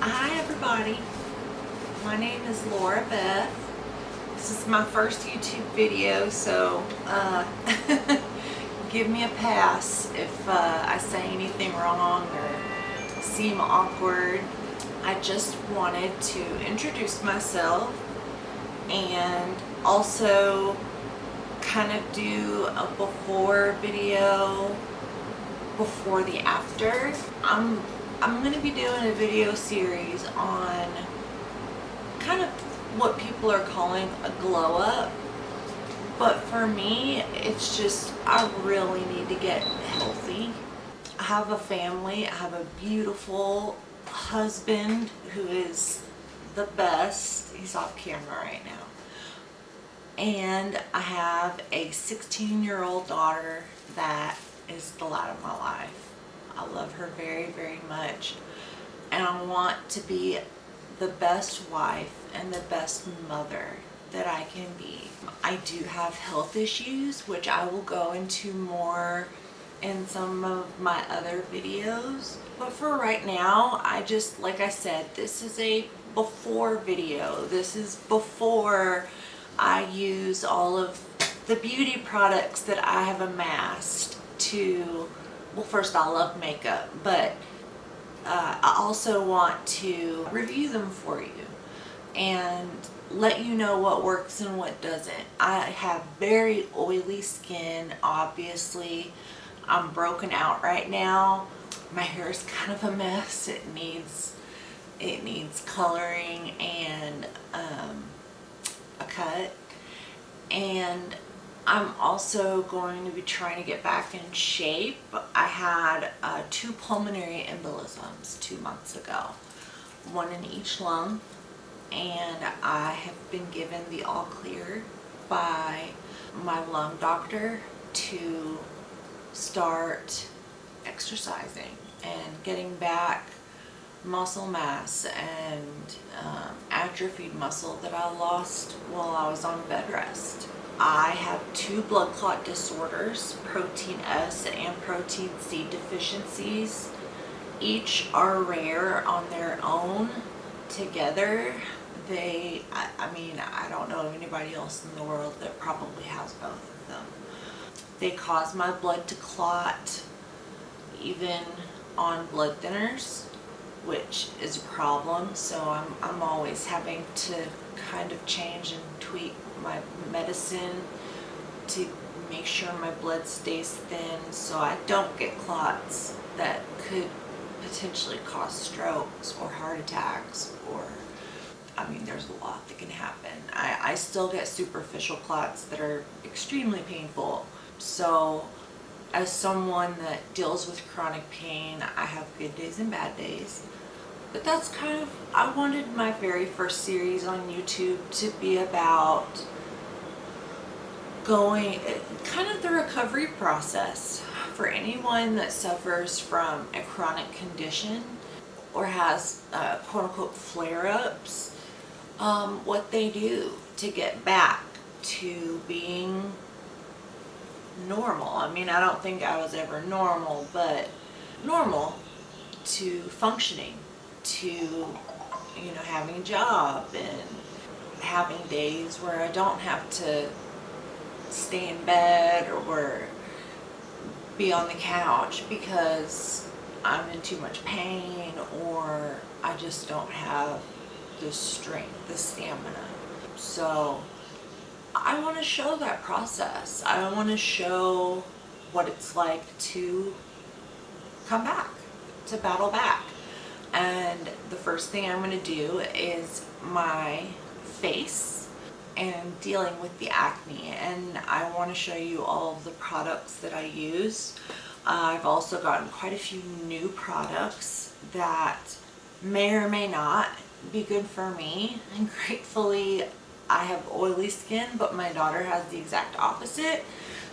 Hi everybody, my name is LauraBeth. This is my first YouTube video, so give me a pass if I say anything wrong or seem awkward. I just wanted to introduce myself and also kind of do a before video, before the after. I'm going to be doing a video series on kind of what people are calling a glow up, but for me it's just I really need to get healthy. I have a family, I have a beautiful husband who is the best. He's off camera right now. And I have a 16-year-old daughter that is the light of my life. I love her very, very much, and I want to be the best wife and the best mother that I can be. I do have health issues, which I will go into more in some of my other videos. But for right now, like I said, this is a before video. This is before I use all of the beauty products that I have amassed to, well, first I love makeup, but I also want to review them for you and let you know what works and what doesn't. I have very oily skin, obviously. I'm broken out right now. My hair is kind of a mess. It needs coloring and a cut. And I'm also going to be trying to get back in shape. I had 2 pulmonary embolisms 2 months ago, one in each lung, and I have been given the all clear by my lung doctor to start exercising and getting back muscle mass and atrophied muscle that I lost while I was on bed rest. I have 2 blood clot disorders, protein S and protein C deficiencies. Each are rare on their own. Together, I don't know of anybody else in the world that probably has both of them. They cause my blood to clot, even on blood thinners, which is a problem. So I'm always having to kind of change and tweak my medicine to make sure my blood stays thin so I don't get clots that could potentially cause strokes or heart attacks, or there's a lot that can happen. I still get superficial clots that are extremely painful. So as someone that deals with chronic pain, I have good days and bad days. But that's kind of, I wanted my very first series on YouTube to be about kind of the recovery process for anyone that suffers from a chronic condition or has quote unquote flare-ups, what they do to get back to being normal. I don't think I was ever normal, but normal to functioning, to having a job and having days where I don't have to stay in bed or be on the couch because I'm in too much pain or I just don't have the strength, the stamina. So I want to show that process. I want to show what it's like to come back, to battle back. And the first thing I'm going to do is my face and dealing with the acne. And I want to show you all of the products that I use. I've also gotten quite a few new products that may or may not be good for me. And gratefully, I have oily skin, but my daughter has the exact opposite.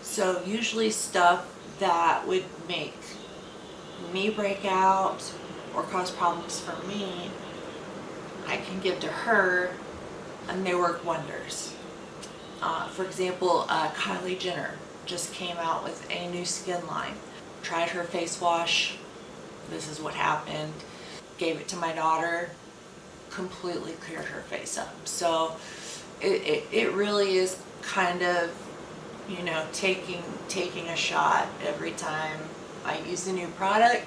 So usually stuff that would make me break out or cause problems for me, I can give to her and they work wonders. For example, Kylie Jenner just came out with a new skin line. Tried her face wash. This is what happened. gave it to my daughter, completely cleared her face up. So it really is kind of, you know, taking a shot every time I use a new product.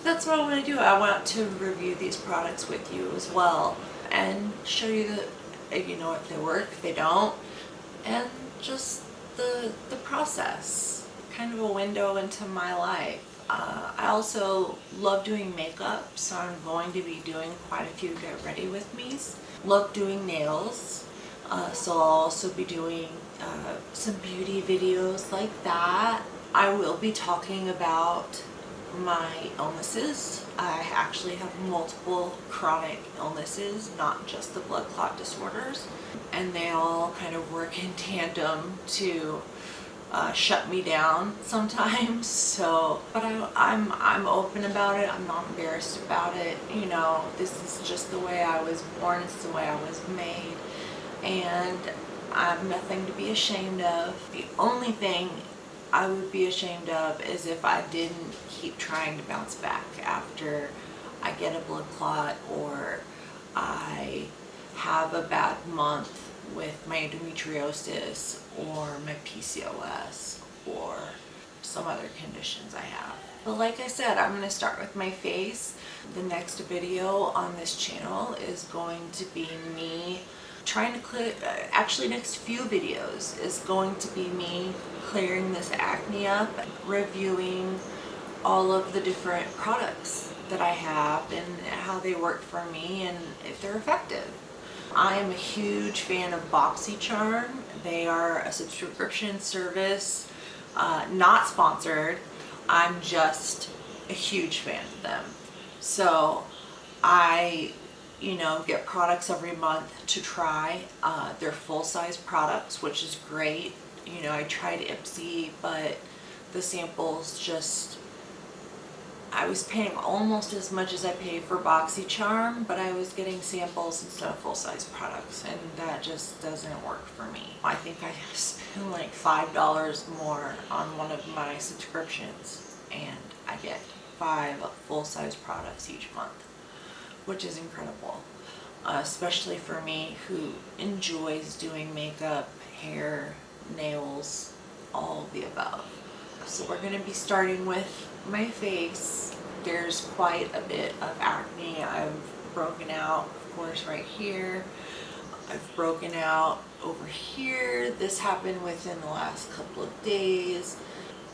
That's what I want to do. I want to review these products with you as well and show you that, you know, if they work, if they don't, and just the process, kind of a window into my life. I also love doing makeup, so I'm going to be doing quite a few get ready with me's. Love doing nails, so I'll also be doing some beauty videos like that. I will be talking about my illnesses. I actually have multiple chronic illnesses, not just the blood clot disorders, and they all kind of work in tandem to shut me down sometimes. So, but I'm open about it. I'm not embarrassed about it. You know, this is just the way I was born. It's the way I was made, and I'm nothing to be ashamed of. The only thing I would be ashamed of is if I didn't keep trying to bounce back after I get a blood clot, or I have a bad month with my endometriosis or my PCOS or some other conditions I have. But like I said, I'm going to start with my face. The next video on this channel is going to be me trying to clear, actually next few videos is going to be me clearing this acne up, reviewing all of the different products that I have and how they work for me and if they're effective. I am a huge fan of BoxyCharm. They are a subscription service, not sponsored. I'm just a huge fan of them. So I, you know, get products every month to try. They're full-size products, which is great. You know, I tried Ipsy, but the samples just, I was paying almost as much as I paid for BoxyCharm, but I was getting samples instead of full-size products, and that just doesn't work for me. I think I spend like $5 more on one of my subscriptions, and I get 5 full-size products each month, which is incredible, especially for me who enjoys doing makeup, hair, nails, all of the above. So we're going to be starting with my face. There's quite a bit of acne. I've broken out, of course, right here. I've broken out over here. This happened within the last couple of days.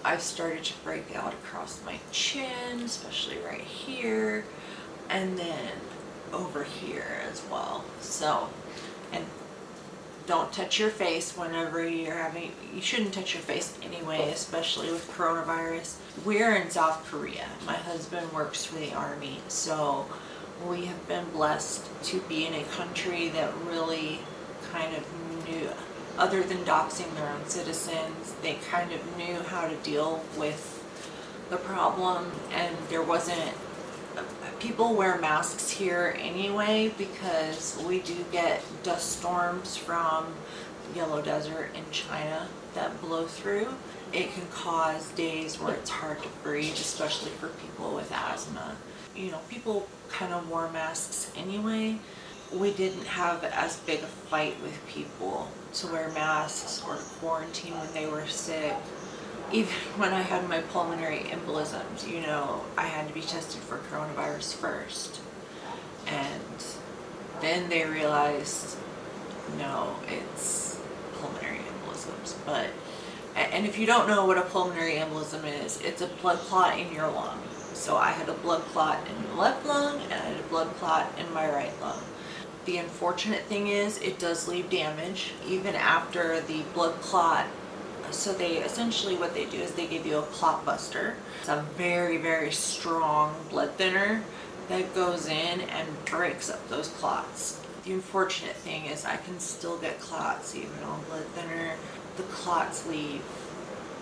I've started to break out across my chin, especially right here, and then over here as well. So, and don't touch your face whenever you're having, you shouldn't touch your face anyway, especially with coronavirus. We're in South Korea. My husband works for the army, so we have been blessed to be in a country that really kind of knew, other than doxing their own citizens, they kind of knew how to deal with the problem, and there wasn't, people wear masks here anyway because we do get dust storms from the Yellow Desert in China that blow through. It can cause days where it's hard to breathe, especially for people with asthma. You know, people kind of wore masks anyway. We didn't have as big a fight with people to wear masks or quarantine when they were sick. Even when I had my pulmonary embolisms, you know, I had to be tested for coronavirus first. And then they realized, no, it's pulmonary embolisms. But, and if you don't know what a pulmonary embolism is, it's a blood clot in your lung. So I had a blood clot in my left lung and I had a blood clot in my right lung. The unfortunate thing is it does leave damage even after the blood clot. So they essentially, what they do is they give you a clot buster. It's a very, very strong blood thinner that goes in and breaks up those clots. The unfortunate thing is I can still get clots even on blood thinner. The clots leave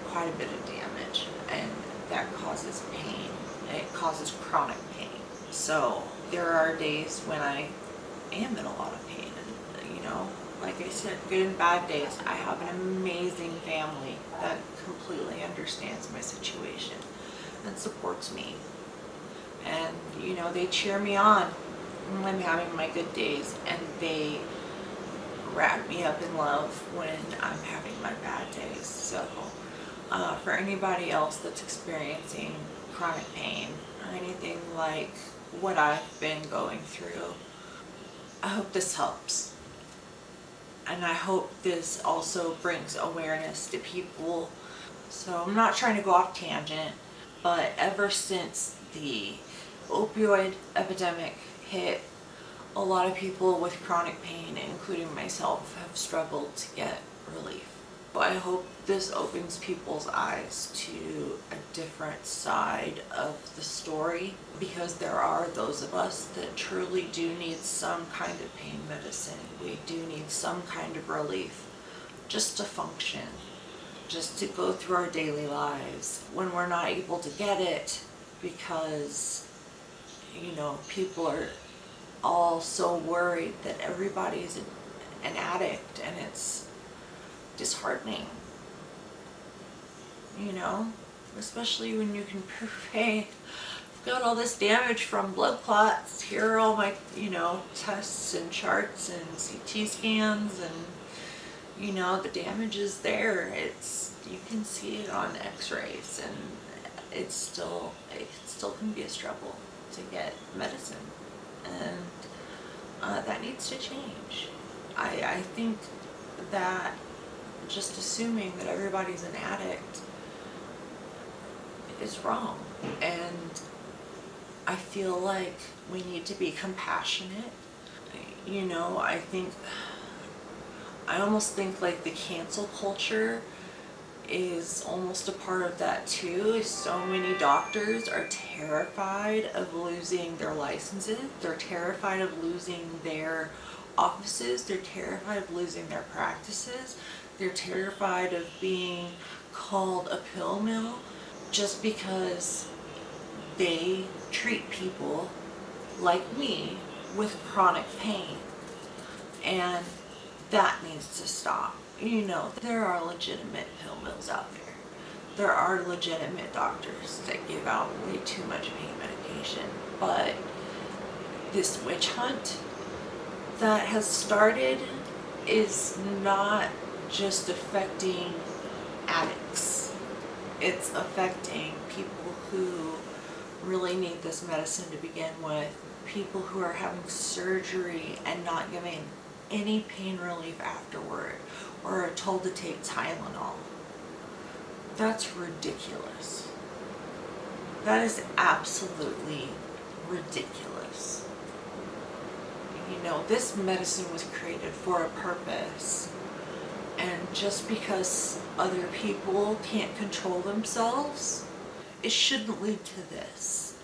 quite a bit of damage, and that causes pain. It causes chronic pain. So there are days when I am in a lot of pain, and you know, like I said, good and bad days. I have an amazing family that completely understands my situation and supports me. And, you know, they cheer me on when I'm having my good days, and they wrap me up in love when I'm having my bad days. So, for anybody else that's experiencing chronic pain or anything like what I've been going through, I hope this helps. And I hope this also brings awareness to people. So I'm not trying to go off tangent, but ever since the opioid epidemic hit, a lot of people with chronic pain, including myself, have struggled to get relief. But I hope this opens people's eyes to a different side of the story, because there are those of us that truly do need some kind of pain medicine. We do need some kind of relief just to function, just to go through our daily lives when we're not able to get it because, you know, people are all so worried that everybody's an addict, and it's disheartening, you know, especially when you can prove, hey, I've got all this damage from blood clots, here are all my, you know, tests and charts and CT scans, and, you know, the damage is there. It's, you can see it on x-rays, and it still can be a struggle to get medicine, and that needs to change. I think that just assuming that everybody's an addict is wrong, and I feel like we need to be compassionate. You know, I almost think like the cancel culture is almost a part of that too. So many doctors are terrified of losing their licenses. They're terrified of losing their offices. They're terrified of losing their practices. They're terrified of being called a pill mill just because they treat people like me with chronic pain. And that needs to stop. You know, there are legitimate pill mills out there. There are legitimate doctors that give out way too much pain medication. But this witch hunt that has started is not just affecting addicts. It's affecting people who really need this medicine to begin with, people who are having surgery and not giving any pain relief afterward, or are told to take Tylenol. That's ridiculous. That is absolutely ridiculous. You know, this medicine was created for a purpose, and just because other people can't control themselves, it shouldn't lead to this.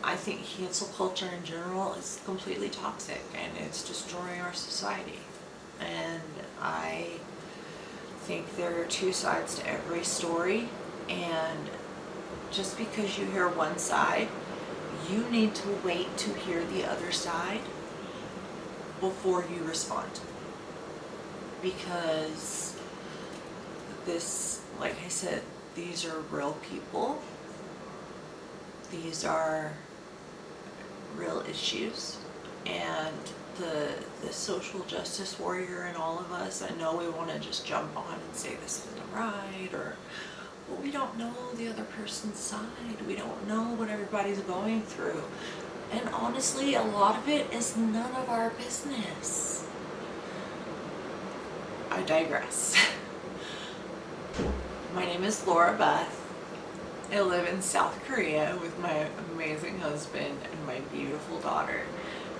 I think cancel culture in general is completely toxic, and it's destroying our society. And I think there are two sides to every story, and just because you hear one side, you need to wait to hear the other side before you respond. Because this, like I said, these are real people. These are real issues, and the social justice warrior in all of us, I know we want to just jump on and say this isn't right, or, but we don't know the other person's side. We don't know what everybody's going through. And honestly, a lot of it is none of our business. I digress. My name is LauraBeth. I live in South Korea with my amazing husband and my beautiful daughter.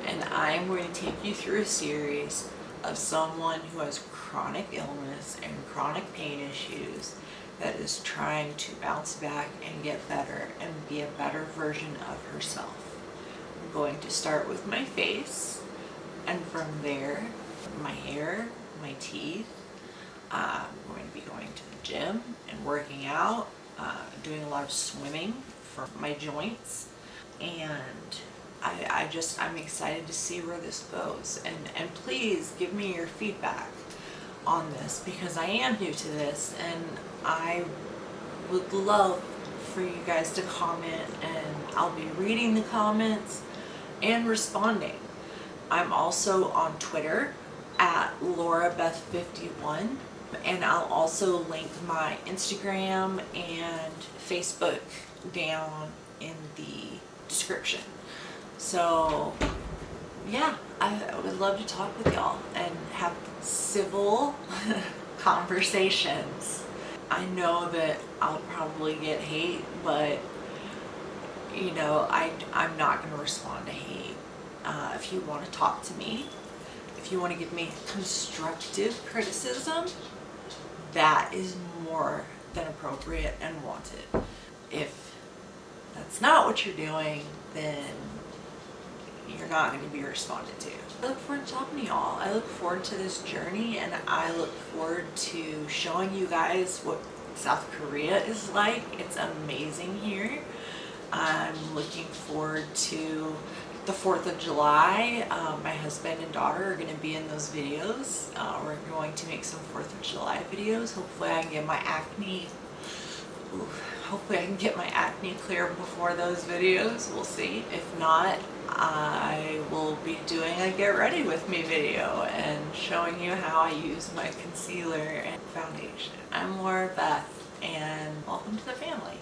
And I'm going to take you through a series of someone who has chronic illness and chronic pain issues that is trying to bounce back and get better and be a better version of herself. I'm going to start with my face, and from there, my hair, my teeth. I'm going to be going to the gym and working out, doing a lot of swimming for my joints, and I'm excited to see where this goes. And please give me your feedback on this, because I am new to this, and I would love for you guys to comment, and I'll be reading the comments and responding. I'm also on Twitter at LauraBeth51, and I'll also link my Instagram and Facebook down in the description. So yeah, I would love to talk with y'all and have civil conversations. I know that I'll probably get hate, but you know, I'm not going to respond to hate. If you want to talk to me, if you want to give me constructive criticism, that is more than appropriate and wanted. If that's not what you're doing, then you're not going to be responded to. I look forward to talking to y'all. I look forward to this journey, and I look forward to showing you guys what South Korea is like. It's amazing here. I'm looking forward to the 4th of July. My husband and daughter are going to be in those videos. We're going to make some 4th of July videos. Hopefully I can get my acne clear before those videos. We'll see. If not, I will be doing a get ready with me video and showing you how I use my concealer and foundation. I'm LauraBeth, and welcome to the family.